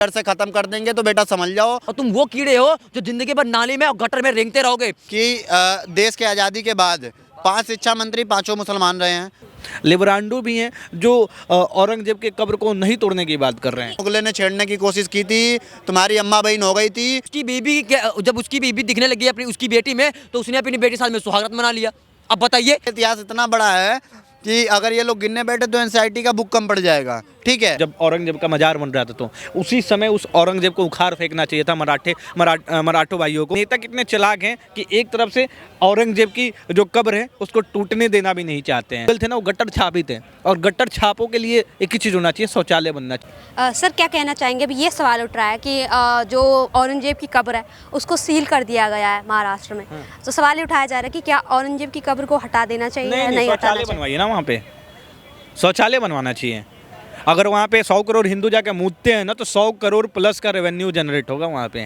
घर से खत्म कर देंगे तो बेटा समझ जाओ। और तुम वो कीड़े हो जो जिंदगी भर नाली में और गटर में रेंगते रहोगे। कि देश के आज़ादी के बाद 5 शिक्षा मंत्री 5 मुसलमान रहे हैं। लिबरांडो भी हैं जो औरंगजेब के कब्र को नहीं तोड़ने की बात कर रहे हैं। मुगले ने छेड़ने की कोशिश की थी, तुम्हारी अम्मा बहन हो गई थी। उसकी बीबी जब उसकी बीबी दिखने लगी अपनी उसकी बेटी में, तो उसने अपनी बेटी के साथ में सुहागरात मना लिया। अब बताइए, इतिहास इतना बड़ा है कि अगर ये लोग गिनने बैठे तो एनसीईआरटी का बुक कम पड़ जाएगा। ठीक है, जब औरंगजेब का मजार बन रहा था तो उसी समय उस औरंगजेब को उखाड़ फेंकना चाहिए था मराठों भाइयों को। नेता कितने चालाक हैं कि एक तरफ से औरंगजेब की जो कब्र है उसको टूटने देना भी नहीं चाहते हैं। थे ना वो गट्टर छापी थे, और गट्टर छापों के लिए एक ही चीज़ होना चाहिए, शौचालय बनना चाहिए। सर क्या कहना चाहेंगे? अभी ये सवाल उठ रहा है कि जो औरंगजेब की कब्र है उसको सील कर दिया गया है महाराष्ट्र में। तो सवाल ये उठाया जा रहा है कि क्या औरंगजेब की कब्र को हटा देना चाहिए या नहीं हटाना शौचालय चाहिए? बनवाइए ना, वहाँ पे शौचालय बनवाना चाहिए। अगर वहाँ पे 100 करोड़ हिंदू जाके मूतते हैं ना तो 100 करोड़ प्लस का रेवेन्यू जनरेट होगा वहाँ पे।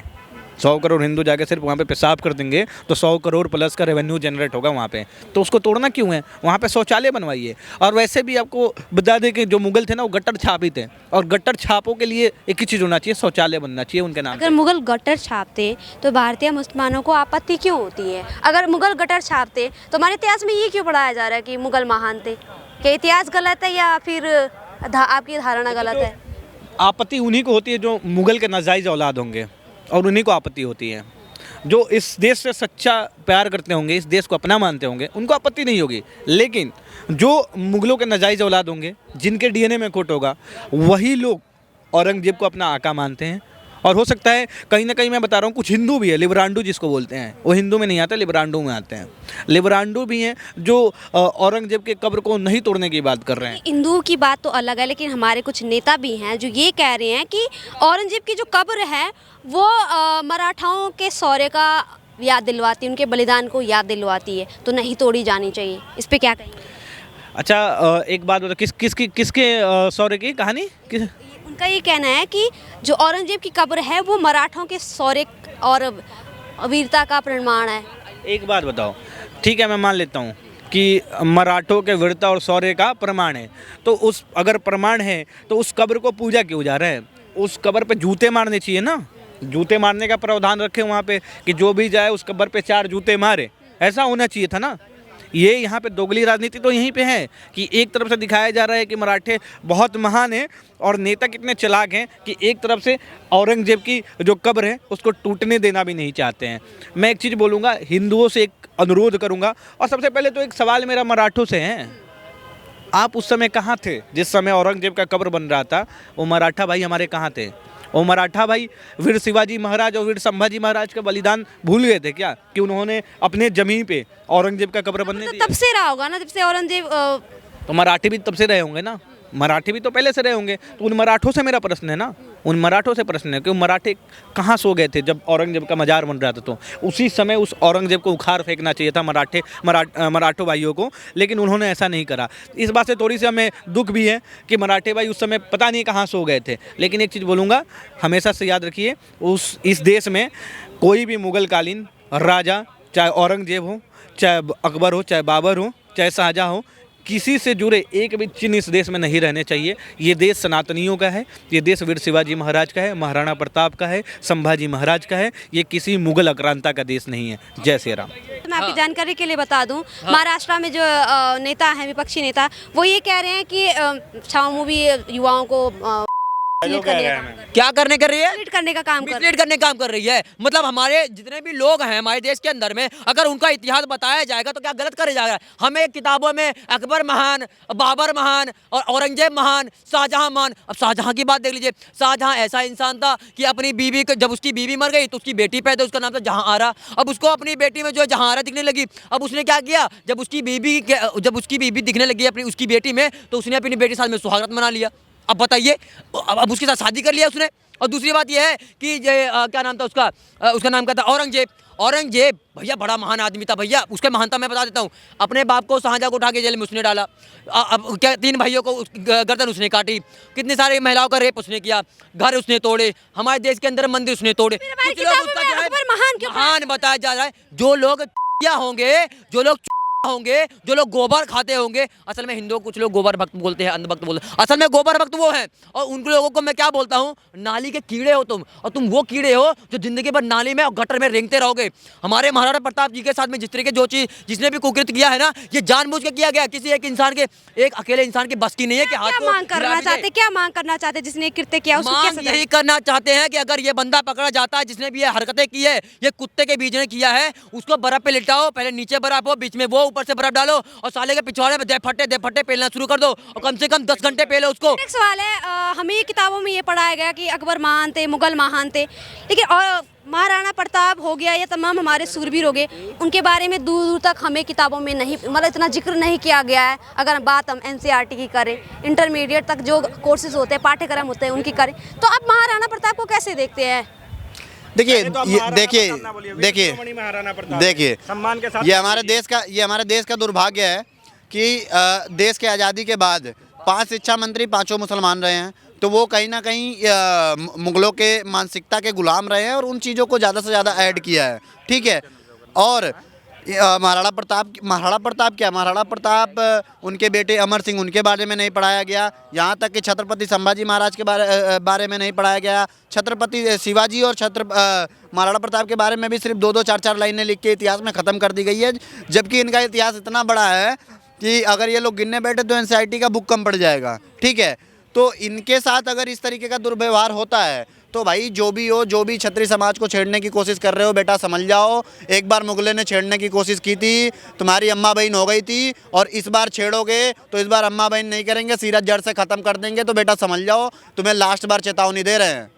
100 करोड़ हिंदू जाके सिर्फ वहाँ पे पेशाब कर देंगे तो 100 करोड़ प्लस का रेवेन्यू जनरेट होगा वहाँ पे। तो उसको तोड़ना क्यों है? वहाँ पे शौचालय बनवाइए। और वैसे भी आपको बता दें कि जो मुगल थे ना वो गट्टर छापी थे, और गट्टर छापों के लिए एक ही चीज़ होना चाहिए, शौचालय बनना चाहिए उनके नाम। अगर मुगल गटर छापते तो भारतीय मुसलमानों को आपत्ति क्यों होती है? अगर मुगल गटर छापते तो हमारे इतिहास में ये क्यों पढ़ाया जा रहा है कि मुगल महान थे? क्या इतिहास गलत है या फिर आपकी धारणा गलत है? आपत्ति उन्हीं को होती है जो मुगल के नाजायज़ औलाद होंगे, और उन्हीं को आपत्ति होती है। जो इस देश से सच्चा प्यार करते होंगे, इस देश को अपना मानते होंगे, उनको आपत्ति नहीं होगी। लेकिन जो मुगलों के नाजायज़ औलाद होंगे, जिनके डीएनए में खोट होगा, वही लोग औरंगजेब को अपना आका मानते हैं। और हो सकता है कहीं ना कहीं, मैं बता रहा हूँ, कुछ हिंदू भी है, लिबरांडो जिसको बोलते हैं, वो हिंदू में नहीं आते, लिबरांडो में आते हैं। लिबरांडो भी हैं जो औरंगजेब के कब्र को नहीं तोड़ने की बात कर रहे हैं। हिंदुओं की बात तो अलग है, लेकिन हमारे कुछ नेता भी हैं जो ये कह रहे हैं कि औरंगजेब की जो कब्र है वो मराठाओं के शौर्य का याद दिलवाती है, उनके बलिदान को याद दिलवाती है, तो नहीं तोड़ी जानी चाहिए। इस पे क्या कहेंगे? अच्छा, एक बात बताओ, किसके शौर्य की कहानी उनका ये कहना है कि जो औरंगजेब की कब्र है वो मराठों के शौर्य और वीरता का प्रमाण है। एक बात बताओ, ठीक है मैं मान लेता हूँ कि मराठों के वीरता और शौर्य का प्रमाण है, तो उस अगर प्रमाण है तो उस कब्र को पूजा क्यों जा रहा है? उस कब्र पे जूते मारने चाहिए ना, जूते मारने का प्रावधान रखे वहाँ पे कि जो भी जाए उस कब्र पे 4 जूते मारे, ऐसा होना चाहिए था ना। ये यहाँ पे दोगली राजनीति तो यहीं पे है कि एक तरफ से दिखाया जा रहा है कि मराठे बहुत महान हैं, और नेता कितने चालाक हैं कि एक तरफ से औरंगजेब की जो कब्र है उसको टूटने देना भी नहीं चाहते हैं। मैं एक चीज़ बोलूँगा, हिंदुओं से एक अनुरोध करूँगा, और सबसे पहले तो एक सवाल मेरा मराठों से है, आप उस समय कहाँ थे जिस समय औरंगजेब का कब्र बन रहा था? वो मराठा भाई हमारे कहाँ थे? वो मराठा भाई वीर शिवाजी महाराज और वीर संभाजी महाराज का बलिदान भूल गए थे क्या, कि उन्होंने अपने जमीन पे औरंगजेब का कब्र बनने दिया? तब से रहा होगा ना, जब से औरंगजेब तो मराठी भी तब से रहे होंगे ना, मराठी भी तो पहले से रहे होंगे। तो उन मराठों से मेरा प्रश्न है ना, उन मराठों से प्रश्न है कि मराठे कहाँ सो गए थे जब औरंगजेब का मजार बन रहा था? तो उसी समय उस औरंगजेब को उखाड़ फेंकना चाहिए था मराठों भाइयों को, लेकिन उन्होंने ऐसा नहीं करा। इस बात से थोड़ी सी हमें दुख भी है कि मराठे भाई उस समय पता नहीं कहाँ सो गए थे। लेकिन एक चीज़ बोलूँगा, हमेशा से याद रखिए, इस देश में कोई भी मुगल कालीन राजा, चाहे औरंगजेब हो, चाहे अकबर हो, चाहे बाबर हो, चाहे शाहजहाँ हो, किसी से जुड़े एक भी चिन्ह इस देश में नहीं रहने चाहिए। ये देश सनातनियों का है, ये देश वीर शिवाजी महाराज का है, महाराणा प्रताप का है, संभाजी महाराज का है, ये किसी मुगल आक्रांता का देश नहीं है। जय श्री राम। तो मैं आपकी जानकारी के लिए बता दूं, महाराष्ट्र में जो नेता हैं, विपक्षी नेता, वो ये कह रहे हैं कि छावनी भी युवाओं को क्या करने कर रही है? मिसलीड करने का काम कर मिसलीड करने का काम कर रही है। मतलब हमारे जितने भी लोग हैं हमारे देश के अंदर में, अगर उनका इतिहास बताया जाएगा तो क्या गलत करे जाएगा? हमें किताबों में अकबर महान, बाबर महान और औरंगजेब महान, शाहजहां महान। अब शाहजहां की बात देख लीजिए, शाहजहां ऐसा इंसान था कि अपनी बीवी जब उसकी बीवी मर गई तो उसकी बेटी पैदा, उसका नाम था जहांआरा। अब उसको अपनी बेटी में जो है जहांआरा दिखने लगी। अब उसने क्या किया, जब उसकी बीवी दिखने लगी अपनी उसकी बेटी में, तो उसने अपनी बेटी के साथ में सुहागरात मना लिया। अब बताइए, अब उसके साथ शादी कर लिया उसने। और दूसरी बात यह है कि ये क्या नाम था उसका नाम क्या था? औरंगजेब भैया बड़ा महान आदमी था भैया। उसके महानता मैं बता देता हूँ, अपने बाप को शाहजहां को उठा के जेल में उसने डाला। अब क्या 3 भाइयों को गर्दन उसने काटी, कितनी सारी महिलाओं का रेप उसने किया, घर उसने तोड़े, हमारे देश के अंदर मंदिर उसने तोड़े। कुछ लोग उसका जो है महान बताया जा रहा है। जो लोग होंगे, जो लोग होंगे जो लोग गोबर खाते होंगे, असल में हिंदुओं कुछ लोग गोबर भक्त बोलते हैं, अंधभक्त बोलते हैं, असल में गोबर भक्त वो हैं। और उन लोगों को मैं क्या बोलता हूँ, नाली के कीड़े हो तुम, और तुम वो कीड़े हो जो जिंदगी भर नाली में और गटर में रेंगते रहोगे। हमारे महाराणा प्रताप जी के साथ में जिस तरीके जो चीज जिसने भी कुकृत किया है ना, ये जानबूझ के किया गया, किसी एक इंसान के, एक अकेले इंसान की बस की नहीं है कि हाथ क्या को मांग करना हिला भी दे। चाहते, क्या मांग करना चाहते जिसने कृत्य किया उसको मांग कैसे यही करना चाहते हैं कि अगर ये बंदा पकड़ा जाता है जिसने भी ये हरकतें की है, ये कुत्ते के बीच ने किया है, उसको बर्फ पे लिटाओ, पहले नीचे बर्फ हो, बीच में वो, ऊपर से बर्फ डालो और साले के पिछवाड़े में दे फट्टे पेलना शुरू कर दो और कम से कम 10 घंटे पहले उसको। एक सवाल है, हमें किताबों में ये पढ़ाया गया कि अकबर महान थे, मुगल महान थे, लेकिन और महाराणा प्रताप हो गया, ये तमाम हमारे सूरवीर हो गए, उनके बारे में दूर दूर तक हमें किताबों में नहीं, मतलब इतना जिक्र नहीं किया गया है। अगर बात हम एनसीईआरटी की करें, इंटरमीडिएट तक जो कोर्सेज होते हैं, पाठ्यक्रम होते हैं, उनकी करें, तो आप महाराणा प्रताप को कैसे देखते हैं? देखिए सम्मान के साथ ये हमारे देश का दुर्भाग्य है कि देश के आज़ादी के बाद 5 शिक्षा मंत्री 5 मुसलमान रहे हैं, तो वो कहीं ना कहीं मुगलों के मानसिकता के गुलाम रहे हैं और उन चीज़ों को ज़्यादा से ज़्यादा ऐड किया है, ठीक है। और महाराणा प्रताप उनके बेटे अमर सिंह, उनके बारे में नहीं पढ़ाया गया, यहाँ तक कि छत्रपति संभाजी महाराज के बारे में नहीं पढ़ाया गया। छत्रपति शिवाजी और महाराणा प्रताप के बारे में भी सिर्फ 2-2 4-4 लाइनें लिख के इतिहास में ख़त्म कर दी गई है, जबकि इनका इतिहास इतना बड़ा है कि अगर ये लोग गिनने बैठे तो एनसीईआरटी का बुक कम पड़ जाएगा, ठीक है। तो इनके साथ अगर इस तरीके का दुर्व्यवहार होता है तो भाई जो भी हो, जो भी क्षत्रिय समाज को छेड़ने की कोशिश कर रहे हो, बेटा समझ जाओ, एक बार मुगले ने छेड़ने की कोशिश की थी, तुम्हारी अम्मा बहन हो गई थी, और इस बार छेड़ोगे तो इस बार अम्मा बहन नहीं करेंगे, सीरत जड़ से ख़त्म कर देंगे, तो बेटा समझ जाओ तुम्हें लास्ट बार चेतावनी दे रहे हैं।